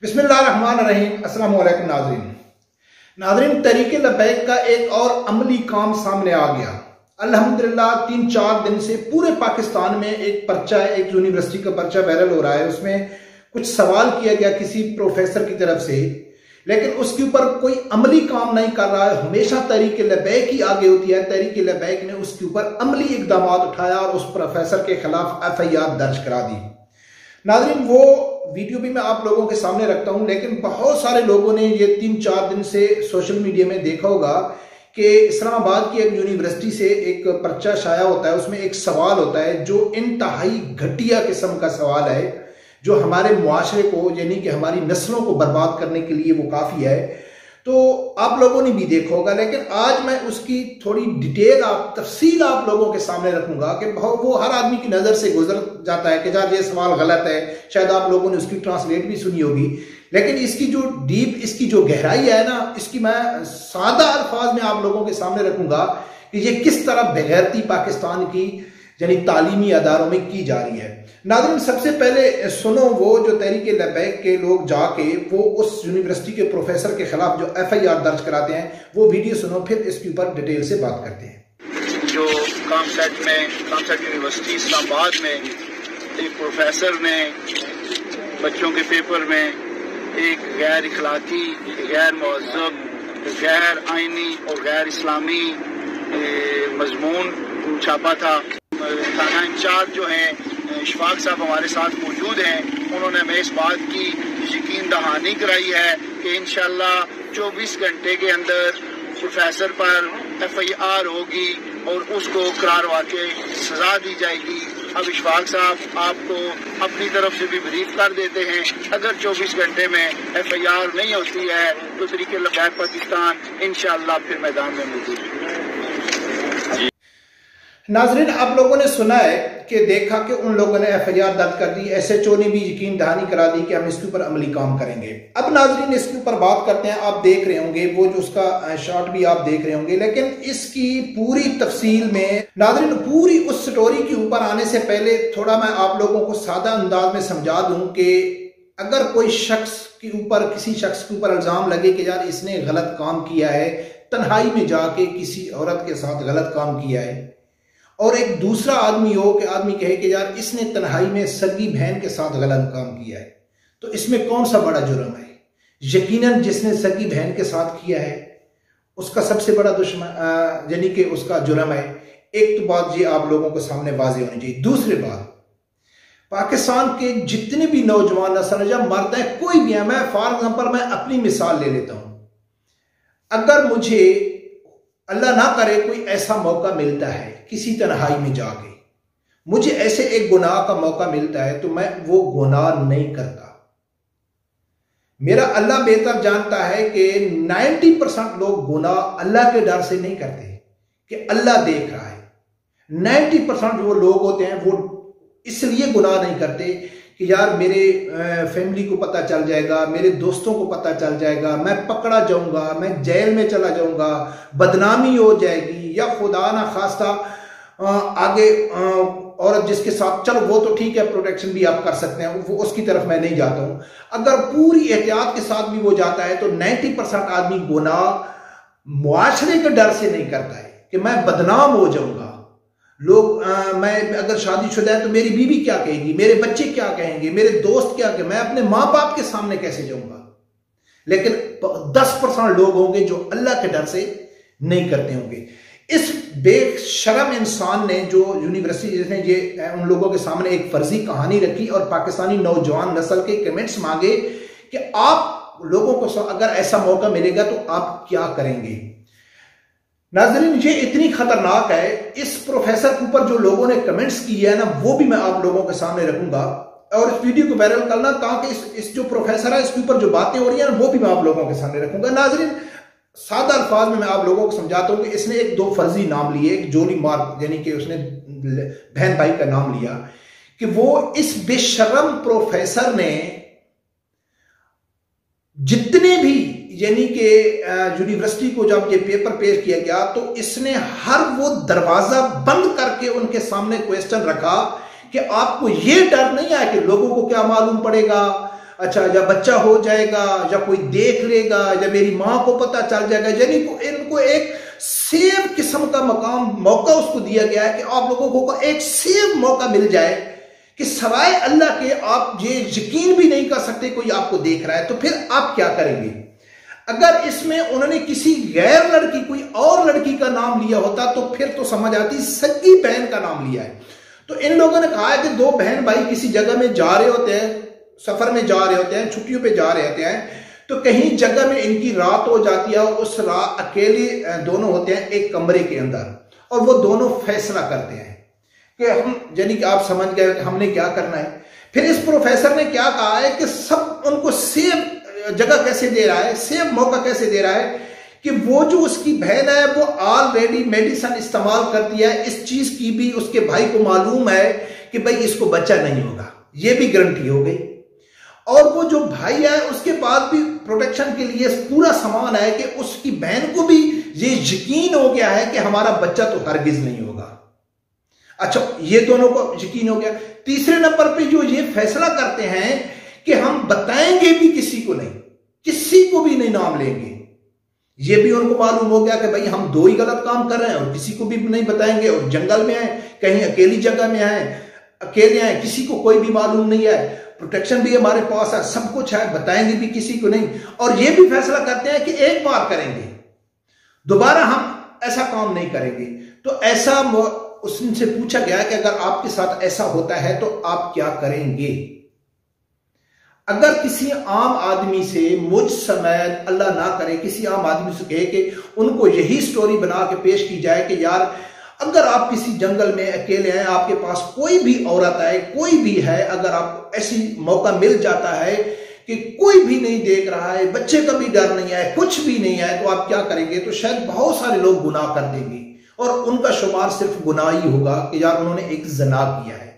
बिस्मिल्लाहिर्रहमानिर्रहीम। अस्सलाम वालेकुम नाज़रीन, तहरीक लब्बैक का एक और अमली काम सामने आ गया। अल्हम्दुलिल्लाह 3-4 दिन से पूरे पाकिस्तान में एक पर्चा, एक यूनिवर्सिटी का पर्चा वायरल हो रहा है। उसमें कुछ सवाल किया गया किसी प्रोफेसर की तरफ से, लेकिन उसके ऊपर कोई अमली काम नहीं कर रहा है। हमेशा तहरीक लब्बैक ही आगे होती है। तहरीक लब्बैक ने उसके ऊपर अमली इकदाम उठाया और उस प्रोफेसर के खिलाफ FIR दर्ज करा दी। नाज़रीन, वो वीडियो भी मैं आप लोगों के सामने रखता हूं, लेकिन बहुत सारे लोगों ने ये 3-4 दिन से सोशल मीडिया में देखा होगा कि इस्लामाबाद की एक यूनिवर्सिटी से एक पर्चा शाया होता है। उसमें एक सवाल होता है जो इंतहाई घटिया किस्म का सवाल है, जो हमारे मुआशरे को यानी कि हमारी नस्लों को बर्बाद करने के लिए वो काफ़ी है। तो आप लोगों ने भी देखा होगा, लेकिन आज मैं उसकी थोड़ी डिटेल तफसील आप लोगों के सामने रखूंगा कि वो हर आदमी की नज़र से गुजर जाता है कि यार ये सवाल गलत है। शायद आप लोगों ने उसकी ट्रांसलेट भी सुनी होगी, लेकिन इसकी जो डीप, इसकी जो गहराई है ना, इसकी मैं सादा अल्फाज में आप लोगों के सामने रखूंगा कि ये किस तरह बेगैरती पाकिस्तान की यानी तालीमी अदारों में की जा रही है। नाज़रीन, सबसे पहले सुनो वो जो तहरीक लब्बैक के लोग जाके वो उस यूनिवर्सिटी के प्रोफेसर के खिलाफ जो FIR दर्ज कराते हैं, वो वीडियो सुनो, फिर इसके ऊपर डिटेल से बात करते हैं। जो कामसेट यूनिवर्सिटी इस्लामाबाद में एक प्रोफेसर ने बच्चों के पेपर में एक गैर इखलाकी, गैर महज़्ज़ब, गैर आइनी और गैर इस्लामी मजमून छापा था। थाना इंचार्ज जो हैं इशफाक साहब हमारे साथ मौजूद हैं, उन्होंने हमें इस बात की यकीन दहानी कराई है कि इंशाअल्लाह 24 घंटे के अंदर प्रोफेसर पर FIR होगी और उसको करार वाक़े सजा दी जाएगी। अब इशफाक साहब आपको अपनी तरफ से भी ब्रीफ कर देते हैं, अगर 24 घंटे में FIR नहीं होती है तो तहरीक लब्बैक पाकिस्तान इंशाअल्लाह फिर मैदान में मौजूद है। नाजरीन, आप लोगों ने सुना है कि देखा कि उन लोगों ने FIR दर्ज कर दी। SHO ने भी यकीन दहानी करा दी कि हम इसके ऊपर अमली काम करेंगे। अब नाजरीन, इसके ऊपर बात करते हैं। आप देख रहे होंगे वो जो उसका शॉट भी आप देख रहे होंगे, लेकिन इसकी पूरी तफसील में नाजरीन, पूरी उस स्टोरी के ऊपर आने से पहले थोड़ा मैं आप लोगों को सादा अंदाज में समझा दूं कि अगर कोई शख्स के ऊपर, किसी शख्स के ऊपर इल्जाम लगे कि यार इसने गलत काम किया है, तन्हाई में जाके किसी औरत के साथ गलत काम किया है, और एक दूसरा आदमी हो कि आदमी कहे कि यार इसने तन्हाई में सगी बहन के साथ गलत काम किया है, तो इसमें कौन सा बड़ा जुर्म है? यकीनन जिसने सगी बहन के साथ किया है उसका सबसे बड़ा दुश्मन यानी कि उसका जुर्म है। एक तो बात ये आप लोगों को सामने वाज़ेह होनी चाहिए। दूसरी बात, पाकिस्तान के जितने भी नौजवान नस्ल जब मर्द है, कोई भी है, मैं फॉर एग्जाम्पल मैं अपनी मिसाल ले लेता हूं। अगर मुझे अल्लाह ना करे कोई ऐसा मौका मिलता है किसी तन्हाई में जाके, मुझे ऐसे एक गुनाह का मौका मिलता है, तो मैं वो गुनाह नहीं करता। मेरा अल्लाह बेहतर जानता है कि 90% लोग गुनाह अल्लाह के डर से नहीं करते कि अल्लाह देख रहा है। 90% जो लोग होते हैं वो इसलिए गुनाह नहीं करते कि यार मेरे फैमिली को पता चल जाएगा, मेरे दोस्तों को पता चल जाएगा, मैं पकड़ा जाऊंगा, मैं जेल में चला जाऊंगा, बदनामी हो जाएगी, या खुदा ना खास्ता आगे औरत जिसके साथ, चलो वो तो ठीक है, प्रोटेक्शन भी आप कर सकते हैं, वो उसकी तरफ मैं नहीं जाता हूं। अगर पूरी एहतियात के साथ भी वो जाता है तो 90% आदमी गुनाह मुआशरे के डर से नहीं करता है कि मैं बदनाम हो जाऊंगा। लोग मैं अगर शादीशुदा है तो मेरी बीवी क्या कहेगी, मेरे बच्चे क्या कहेंगे, मेरे दोस्त क्या कहेंगे, मैं अपने माँ बाप के सामने कैसे जाऊंगा। लेकिन 10% लोग होंगे जो अल्लाह के डर से नहीं करते होंगे। इस बेशरम इंसान ने जो यूनिवर्सिटी ने ये उन लोगों के सामने एक फर्जी कहानी रखी और पाकिस्तानी नौजवान नस्ल के कमेंट्स मांगे कि आप लोगों को अगर ऐसा मौका मिलेगा तो आप क्या करेंगे। नाज़रीन, ये इतनी खतरनाक है। इस प्रोफेसर के ऊपर जो लोगों ने कमेंट्स किए हैं ना, वो भी मैं आप लोगों के सामने रखूंगा और इस वीडियो को वायरल करना, ताकि इस जो प्रोफेसर है इसके ऊपर जो बातें हो रही है ना, वो भी मैं आप लोगों के सामने रखूंगा। नाज़रीन, सादा अल्फाज में मैं आप लोगों को समझाता हूं कि इसने 1-2 फर्जी नाम लिए। एक जोली मार्क यानी कि उसने बहन भाई का नाम लिया कि वो इस बेशरम प्रोफेसर ने जितने भी यानी कि यूनिवर्सिटी को जब ये पेपर पेश किया गया तो इसने हर वो दरवाजा बंद करके उनके सामने क्वेश्चन रखा कि आपको ये डर नहीं है कि लोगों को क्या मालूम पड़ेगा, अच्छा या बच्चा हो जाएगा या कोई देख लेगा या मेरी माँ को पता चल जाएगा, यानी इनको एक सेफ किस्म का मौका उसको दिया गया है कि आप लोगों को एक सेफ मौका मिल जाए कि सवाए अल्लाह के आप ये यकीन भी नहीं कर सकते कोई आपको देख रहा है। तो फिर आप क्या करेंगे? अगर इसमें उन्होंने किसी गैर लड़की कोई और लड़की का नाम लिया होता तो फिर तो समझ आती, सगी बहन का नाम लिया है। तो इन लोगों ने कहा है कि दो बहन भाई किसी जगह में जा रहे होते हैं, सफर में जा रहे होते हैं, छुट्टियों पे जा रहे होते हैं, तो कहीं जगह में इनकी रात हो जाती है और उस रात अकेले दोनों होते हैं एक कमरे के अंदर और वो दोनों फैसला करते हैं कि हम, यानी कि आप समझ गए हमने क्या करना है। फिर इस प्रोफेसर ने क्या कहा है कि सब उनको सेफ जगह कैसे दे रहा है, सेफ मौका कैसे दे रहा है कि वो जो उसकी बहन है वो ऑलरेडी मेडिसिन इस्तेमाल करती है, इस चीज की भी उसके भाई को मालूम है कि भाई इसको बच्चा नहीं होगा, ये भी गारंटी हो गई। और वो जो भाई है उसके पास भी प्रोटेक्शन के लिए पूरा सामान है कि उसकी बहन को भी ये यकीन हो गया है कि हमारा बच्चा तो हरगिज नहीं होगा। अच्छा, ये दोनों को यकीन हो गया। तीसरे नंबर पे जो ये फैसला करते हैं कि हम बताएंगे भी किसी को नहीं, किसी को भी नहीं नाम लेंगे, ये भी उनको मालूम हो गया कि भाई हम दो ही गलत काम कर रहे हैं और किसी को भी नहीं बताएंगे। और जंगल में है, कहीं अकेली जगह में है, अकेले हैं, किसी को कोई भी मालूम नहीं है, प्रोटेक्शन भी हमारे पास है, सब कुछ है, बताएंगे भी किसी को नहीं। और ये भी फैसला करते हैं कि एक बार करेंगे, दोबारा हम ऐसा काम नहीं करेंगे। तो ऐसा उससे पूछा गया कि अगर आपके साथ ऐसा होता है तो आप क्या करेंगे? अगर किसी आम आदमी से, मुझ समेत अल्लाह ना करे, किसी आम आदमी से कहे कि उनको यही स्टोरी बना के पेश की जाए कि यार अगर आप किसी जंगल में अकेले हैं, आपके पास कोई भी औरत है, कोई भी है, अगर आपको ऐसी मौका मिल जाता है कि कोई भी नहीं देख रहा है, बच्चे का भी डर नहीं है, कुछ भी नहीं है, तो आप क्या करेंगे? तो शायद बहुत सारे लोग गुनाह कर देंगे और उनका शुमार सिर्फ गुनाह ही होगा कि यार उन्होंने एक ज़िना किया है।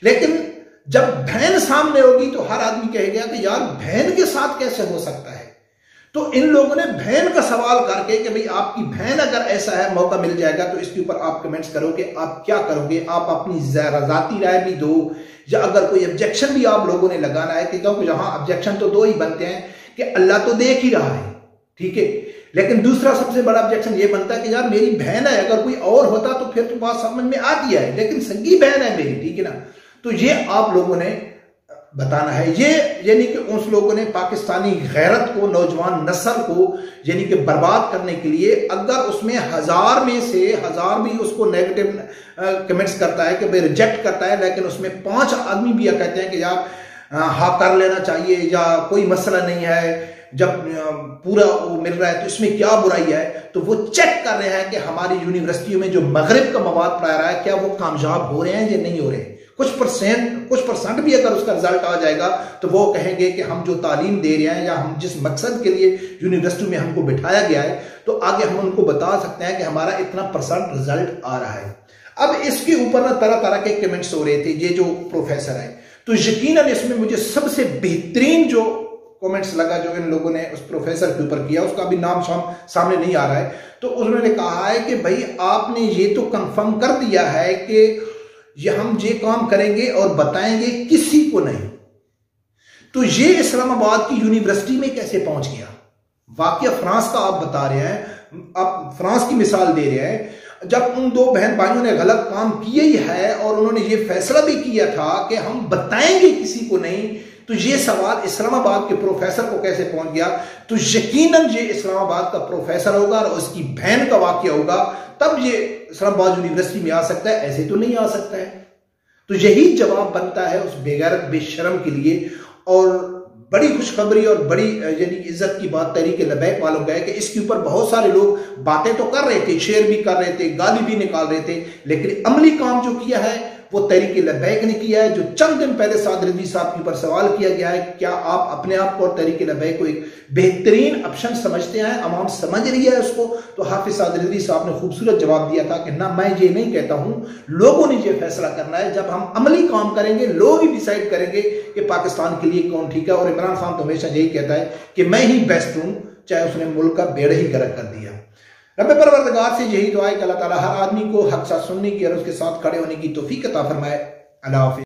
लेकिन जब बहन सामने होगी तो हर आदमी कहेगा कि यार बहन के साथ कैसे हो सकता है। तो इन लोगों ने बहन का सवाल करके कि भाई आपकी बहन अगर ऐसा है, मौका मिल जाएगा, तो इसके ऊपर आप कमेंट्स करोगे, आप क्या करोगे? आप अपनी ज़ाती राय भी दो, या अगर कोई ऑब्जेक्शन भी आप लोगों ने लगाना है, क्योंकि यहाँ ऑब्जेक्शन तो दो ही बनते हैं कि अल्लाह तो देख ही रहा है, ठीक है, लेकिन दूसरा सबसे बड़ा ऑब्जेक्शन ये बनता है कि यार मेरी बहन है, अगर कोई और होता तो फिर तो बात समझ में आती है, लेकिन सगी बहन है मेरी, ठीक है ना। तो ये आप लोगों ने बताना है। ये यानी कि उस लोगों ने पाकिस्तानी गैरत को, नौजवान नस्ल को यानी कि बर्बाद करने के लिए, अगर उसमें 1000 में से 1000 भी उसको नेगेटिव कमेंट्स करता है कि भाई रिजेक्ट करता है, लेकिन उसमें 5 आदमी भी कहते हैं कि यार हाँ कर लेना चाहिए या कोई मसला नहीं है, जब पूरा वो मिल रहा है तो इसमें क्या बुराई है। तो वो चेक कर रहे हैं कि हमारी यूनिवर्सिटियों में जो मगरिब का मवाद पढ़ा रहा है क्या वो कामयाब हो रहे हैं या नहीं हो रहे। कुछ परसेंट भी अगर उसका रिजल्ट आ जाएगा तो वो कहेंगे कि हम जो तालीम दे रहे हैं या हम जिस मकसद के लिए यूनिवर्सिटी में हमको बिठाया गया है, तो आगे हम उनको बता सकते हैं कि हमारा इतना % रिजल्ट आ रहा है। अब इसके ऊपर ना तरह तरह के कमेंट्स हो रहे थे, ये जो प्रोफेसर है, तो यकीनन इसमें मुझे सबसे बेहतरीन जो कमेंट्स लगा जो इन लोगों ने उस प्रोफेसर के ऊपर किया, उसका भी नाम सामने नहीं आ रहा है, तो उन्होंने कहा है कि भाई आपने ये तो कंफर्म कर दिया है कि ये हम ये काम करेंगे और बताएंगे किसी को नहीं, तो ये इस्लामाबाद की यूनिवर्सिटी में कैसे पहुंच गया? वाकया फ्रांस का आप बता रहे हैं, आप फ्रांस की मिसाल दे रहे हैं। जब उन दो बहन भाइयों ने गलत काम किया ही है और उन्होंने ये फैसला भी किया था कि हम बताएंगे किसी को नहीं, तो ये सवाल इस्लामाबाद के प्रोफेसर को कैसे पहुंच गया? तो यकीनन ये इस्लामाबाद का प्रोफेसर होगा और उसकी बहन का वाकया होगा, तब ये इस्लामाबाद यूनिवर्सिटी में आ सकता है, ऐसे तो नहीं आ सकता है। तो यही जवाब बनता है उस बेगैरत बेशरम के लिए। और बड़ी खुशखबरी और बड़ी यानी इज्जत की बात तहरीक लबैक वालों का है कि इसके ऊपर बहुत सारे लोग बातें तो कर रहे थे, शेयर भी कर रहे थे, गाली भी निकाल रहे थे, लेकिन अमली काम जो किया है वो तहरीक लबैक ने किया है। जो चंद दिन पहले साद रिजवी साहब के ऊपर सवाल किया गया है, क्या आप अपने आप को और तहरीक लबैक को एक बेहतरीन ऑप्शन समझते हैं, अवाम समझ रही है उसको? तो हाफिज साद रिजवी साहब ने खूबसूरत जवाब दिया था कि ना, मैं ये नहीं कहता हूं, लोगों ने ये फैसला करना है। जब हम अमली काम करेंगे लोग ही डिसाइड करेंगे कि पाकिस्तान के लिए कौन ठीक है। और इमरान खान तो हमेशा यही कहता है कि मैं ही बेस्ट हूं, चाहे उसने मुल्क का बेड़ा ही गर्क कर दिया। रब परवरदिगार से यही दुआ है कि अल्लाह ताला हर आदमी को हक साथ सुनने की और उसके साथ खड़े होने की तौफीक अता फरमाए। अल्लाह हाफिज़।